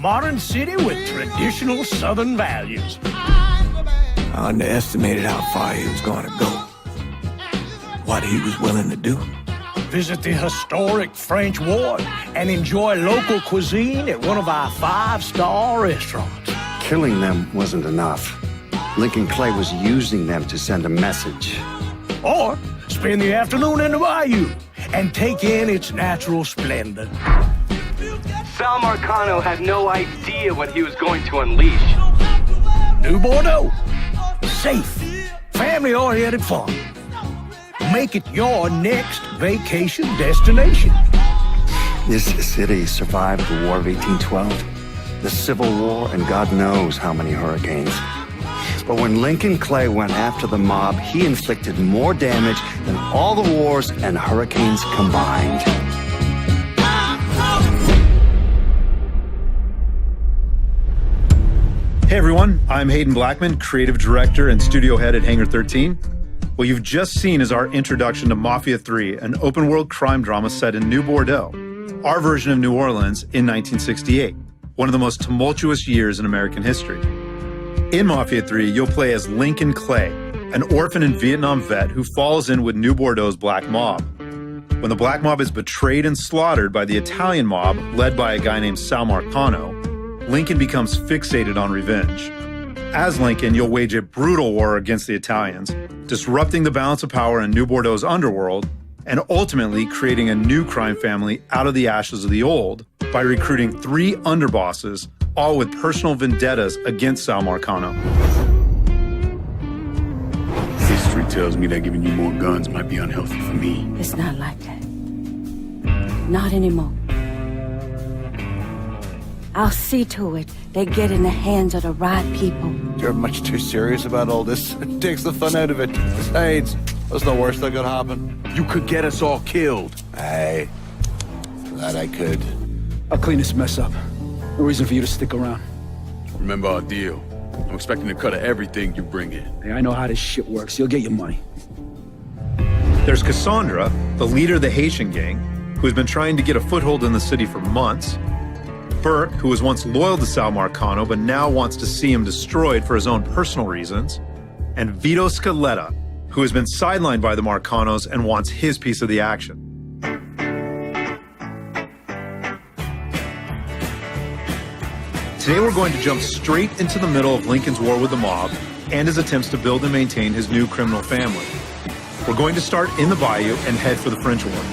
modern city with traditional Southern values. I underestimated how far he was going to go. What he was willing to do. Visit the historic French Ward and enjoy local cuisine at one of our 5-star restaurants. Killing them wasn't enough. Lincoln Clay was using them to send a message. Or spend the afternoon in the bayou and take in its natural splendor. Sal Marcano had no idea what he was going to unleash. New Bordeaux. Safe, family-oriented fun. Make it your next vacation destination. This city survived the War of 1812, the Civil War, and God knows how many hurricanes. But when Lincoln Clay went after the mob, he inflicted more damage than all the wars and hurricanes combined. Hey everyone, I'm Hayden Blackman, creative director and studio head at Hangar 13. What you've just seen is our introduction to Mafia 3, an open-world crime drama set in New Bordeaux, our version of New Orleans in 1968, one of the most tumultuous years in American history. In Mafia 3, you'll play as Lincoln Clay, an orphan and Vietnam vet who falls in with New Bordeaux's black mob. When the black mob is betrayed and slaughtered by the Italian mob, led by a guy named Sal Marcano, Lincoln becomes fixated on revenge. As Lincoln, you'll wage a brutal war against the Italians, disrupting the balance of power in New Bordeaux's underworld, and ultimately creating a new crime family out of the ashes of the old by recruiting 3 underbosses, all with personal vendettas against Sal Marcano. History tells me that giving you more guns might be unhealthy for me. It's not like that. Not anymore. I'll see to it they get in the hands of the right people. You're much too serious about all this. It takes the fun out of it. Besides, what's the worst that could happen? You could get us all killed. Aye, that I could. I'll clean this mess up. No reason for you to stick around. Remember our deal. I'm expecting a cut of everything you bring in. Hey, I know how this shit works. You'll get your money. There's Cassandra, the leader of the Haitian gang, who has been trying to get a foothold in the city for months. Burke, who was once loyal to Sal Marcano but now wants to see him destroyed for his own personal reasons. And Vito Scaletta, who has been sidelined by the Marcanos and wants his piece of the action. Today we're going to jump straight into the middle of Lincoln's war with the mob and his attempts to build and maintain his new criminal family. We're going to start in the bayou and head for the French War.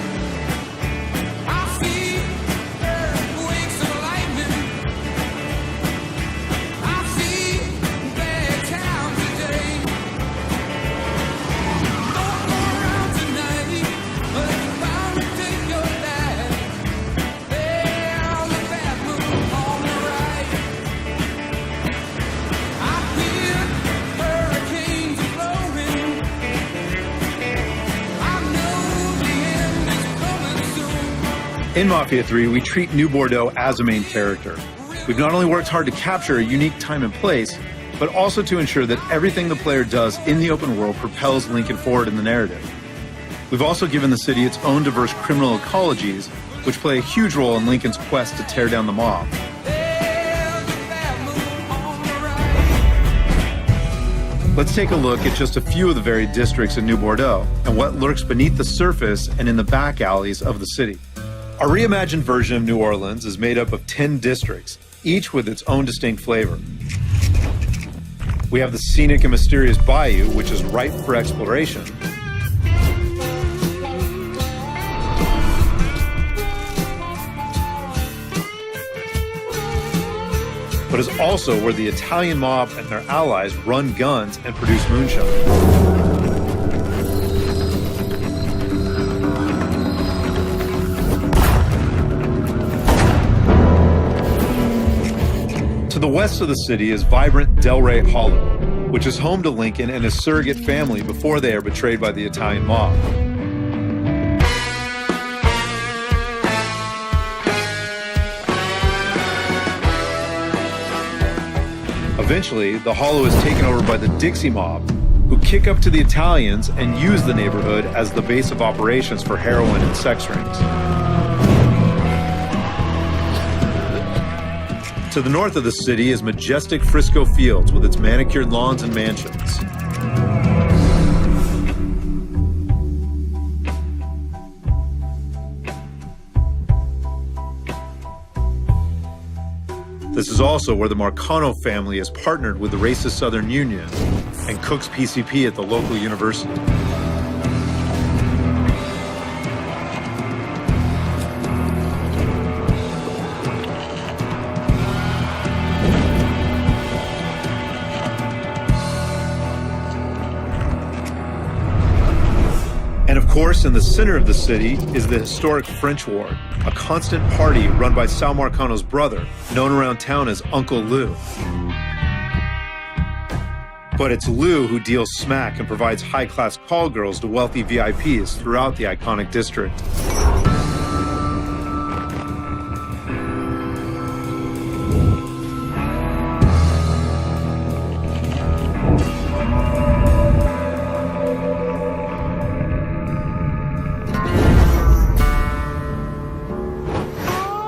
In Mafia 3, we treat New Bordeaux as a main character. We've not only worked hard to capture a unique time and place, but also to ensure that everything the player does in the open world propels Lincoln forward in the narrative. We've also given the city its own diverse criminal ecologies, which play a huge role in Lincoln's quest to tear down the mob. Let's take a look at just a few of the varied districts in New Bordeaux and what lurks beneath the surface and in the back alleys of the city. Our reimagined version of New Orleans is made up of 10 districts, each with its own distinct flavor. We have the scenic and mysterious bayou, which is ripe for exploration. But is also where the Italian mob and their allies run guns and produce moonshine. To the west of the city is vibrant Delray Hollow, which is home to Lincoln and his surrogate family before they are betrayed by the Italian mob. Eventually, the Hollow is taken over by the Dixie mob, who kick up to the Italians and use the neighborhood as the base of operations for heroin and sex rings. To the north of the city is majestic Frisco Fields with its manicured lawns and mansions. This is also where the Marcano family is partnered with the racist Southern Union and cooks PCP at the local university. And of course, in the center of the city is the historic French Ward, a constant party run by Sal Marcano's brother, known around town as Uncle Lou. But it's Lou who deals smack and provides high-class call girls to wealthy VIPs throughout the iconic district.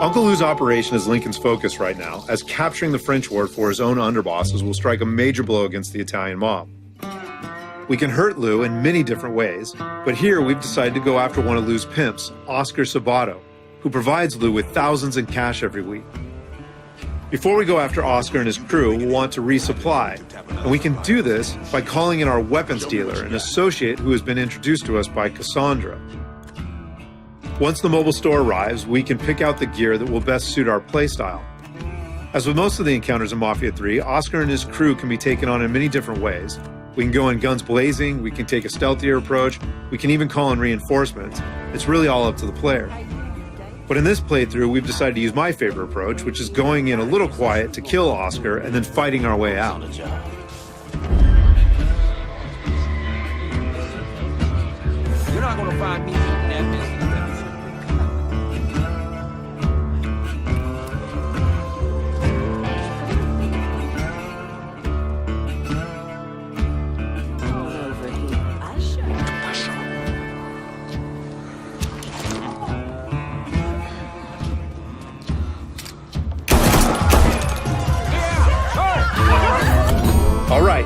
Uncle Lou's operation is Lincoln's focus right now, as capturing the French Ward for his own underbosses will strike a major blow against the Italian mob. We can hurt Lou in many different ways, but here we've decided to go after one of Lou's pimps, Oscar Sabato, who provides Lou with thousands in cash every week. Before we go after Oscar and his crew, we'll want to resupply, and we can do this by calling in our weapons dealer, an associate who has been introduced to us by Cassandra. Once the mobile store arrives, we can pick out the gear that will best suit our playstyle. As with most of the encounters in Mafia 3, Oscar and his crew can be taken on in many different ways. We can go in guns blazing, we can take a stealthier approach, we can even call in reinforcements. It's really all up to the player. But in this playthrough, we've decided to use my favorite approach, which is going in a little quiet to kill Oscar and then fighting our way out. You're not gonna find me in that business.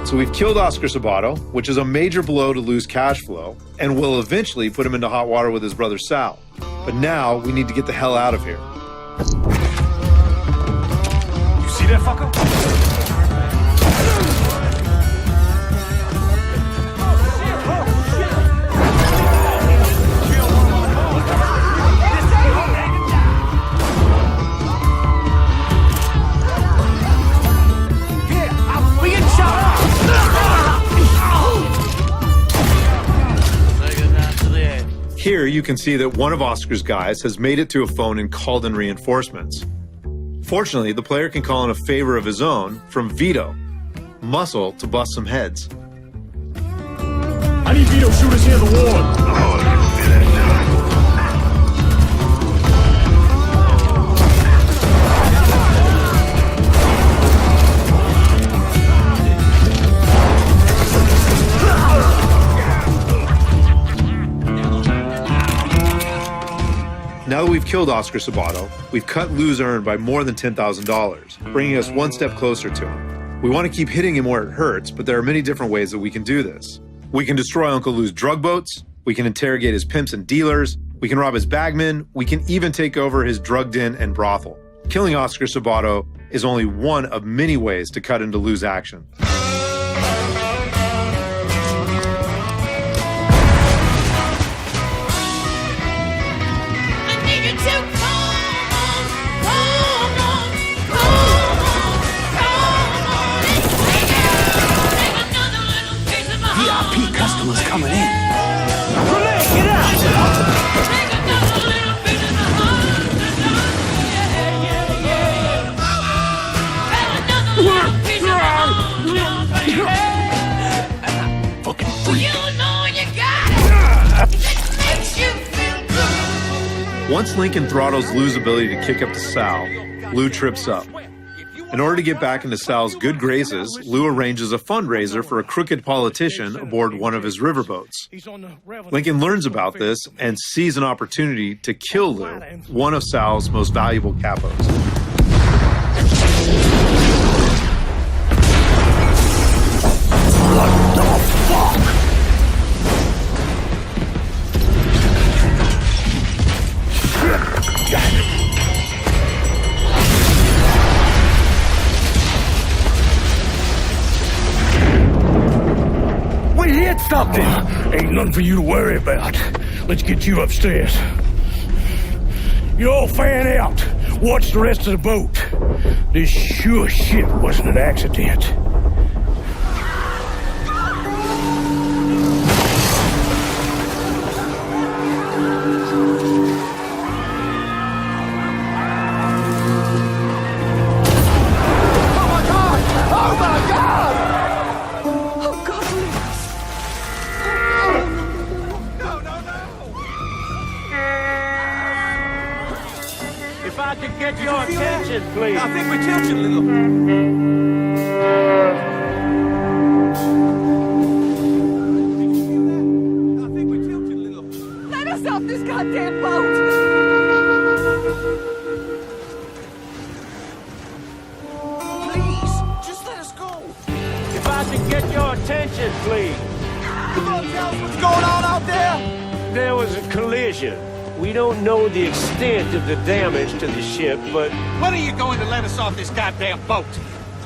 So we've killed Oscar Sabato, which is a major blow to Lou's cash flow, and will eventually put him into hot water with his brother Sal. But now we need to get the hell out of here. You see that fucker? Here you can see that one of Oscar's guys has made it to a phone and called in reinforcements. Fortunately, the player can call in a favor of his own from Vito, muscle to bust some heads. I need Vito shooters here in the ward. Now that we've killed Oscar Sabato, we've cut Lou's earn by more than $10,000, bringing us one step closer to him. We want to keep hitting him where it hurts, but there are many different ways that we can do this. We can destroy Uncle Lou's drug boats, we can interrogate his pimps and dealers, we can rob his bagmen, we can even take over his drug den and brothel. Killing Oscar Sabato is only one of many ways to cut into Lou's action. Customers coming in. Get out! Fucking freak. You know you got it. It makes you feel good. Once Lincoln throttles Lou's ability to kick up to Sal, Lou trips up. In order to get back into Sal's good graces, Lou arranges a fundraiser for a crooked politician aboard one of his riverboats. Lincoln learns about this and sees an opportunity to kill Lou, one of Sal's most valuable capos. What the fuck? We hit something! Ain't nothing for you to worry about. Let's get you upstairs. You all fan out. Watch the rest of the boat. This sure shit wasn't an accident. If I could get your attention, please. I think we're tilting a little. I think we're tilting a little. Let us off this goddamn boat! Please, just let us go. If I could get your attention, please. You gonna tell us what's going on out there? There was a collision. We don't know the extent of the damage to the ship, but When are you going to let us off this goddamn boat?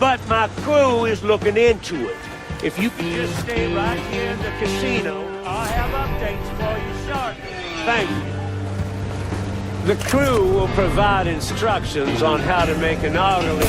my crew is looking into it. If you can just stay right here in the casino, I'll have updates for you shortly. Thank you. The crew will provide instructions on how to make an orderly...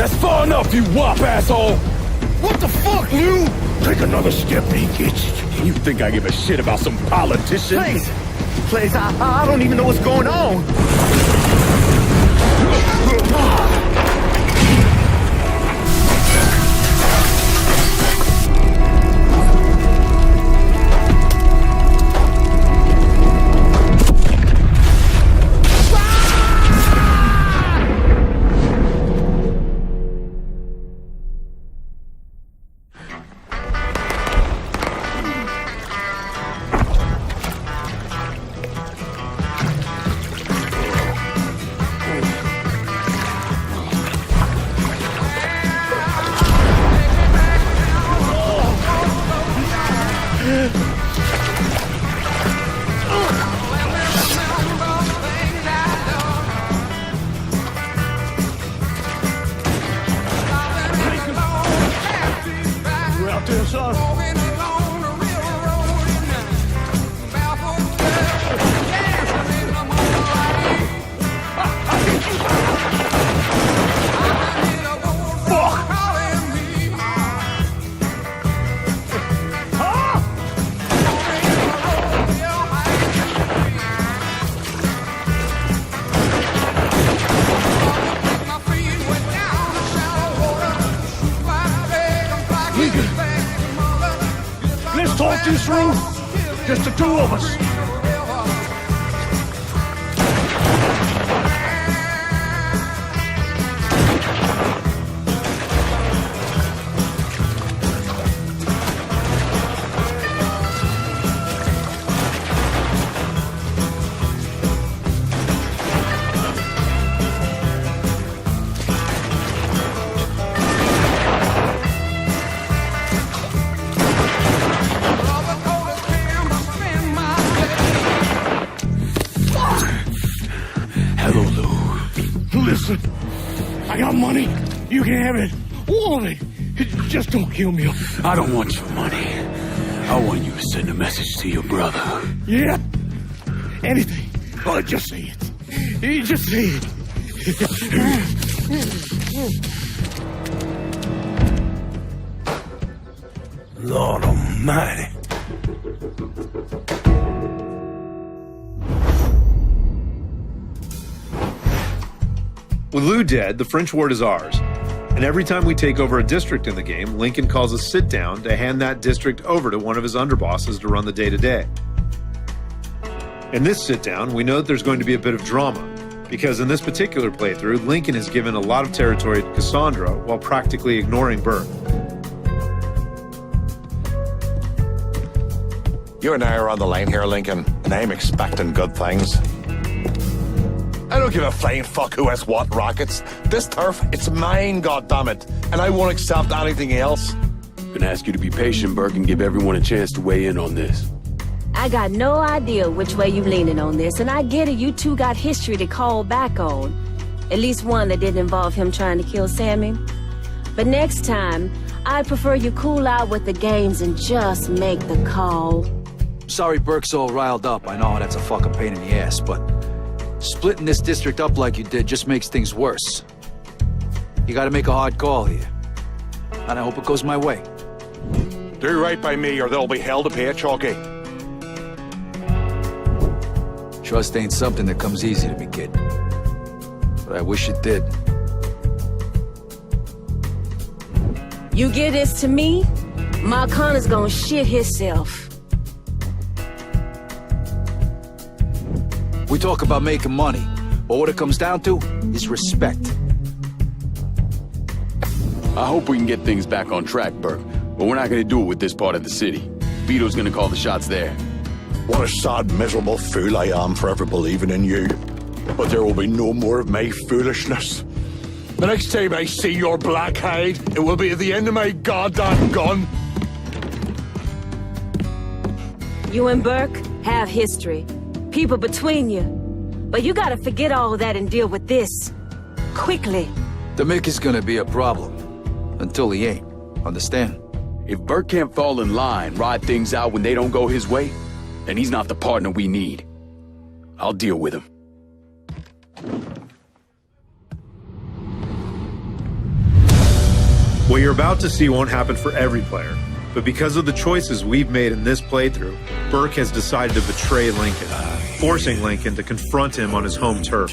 That's far enough, you wop asshole! What the fuck, Lou? Take another step and he gets it. You think I give a shit about some politician? Please, I don't even know what's going on. Let's talk this through. Just the two of us. Listen, I got money. You can have it. All of it. Just don't kill me. I don't want your money. I want you to send a message to your brother. Yeah. Anything. Oh, just say it. Just say it. Lord Almighty. With Lou dead, the French ward is ours. And every time we take over a district in the game, Lincoln calls a sit-down to hand that district over to one of his underbosses to run the day-to-day. In this sit-down, we know that there's going to be a bit of drama, because in this particular playthrough, Lincoln has given a lot of territory to Cassandra while practically ignoring Burke. You and I are on the line here, Lincoln, and I'm expecting good things. I don't give a flying fuck who has what rockets. This turf, it's mine, goddammit, and I won't accept anything else. I'm gonna ask you to be patient, Burke, and give everyone a chance to weigh in on this. I got no idea which way you leaning on this, and I get it, you two got history to call back on. At least one that didn't involve him trying to kill Sammy. But next time, I prefer you cool out with the games and just make the call. Sorry Burke's all riled up. I know that's a fucking pain in the ass, but splitting this district up like you did just makes things worse. You gotta make a hard call here. And I hope it goes my way. Do right by me or there'll be hell to pay, Chalky. Trust ain't something that comes easy to me, kid. But I wish it did. You give this to me, Ma Connor's gonna shit himself. We talk about making money, but what it comes down to is respect. I hope we can get things back on track, Burke, but we're not gonna do it with this part of the city. Vito's gonna call the shots there. What a sad, miserable fool I am for ever believing in you. But there will be no more of my foolishness. The next time I see your black hide, it will be at the end of my goddamn gun. You and Burke have history. People between you. But you gotta forget all that and deal with this. Quickly. The Mick is gonna be a problem. Until he ain't. Understand? If Burke can't fall in line, ride things out when they don't go his way, then he's not the partner we need. I'll deal with him. What you're about to see won't happen for every player, but because of the choices we've made in this playthrough, Burke has decided to betray Lincoln, forcing Lincoln to confront him on his home turf.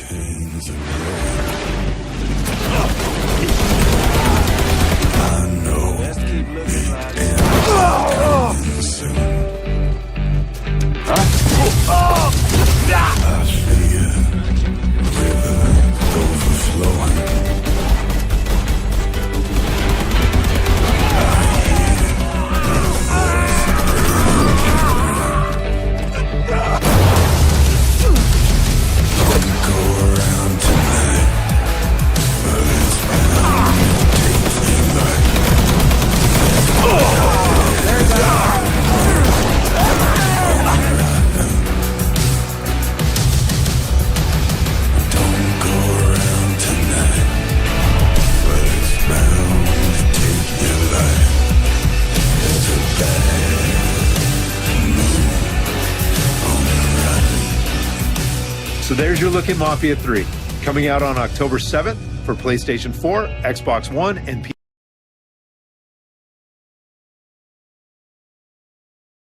So there's your look at Mafia 3, coming out on October 7th for PlayStation 4, Xbox One, and PC.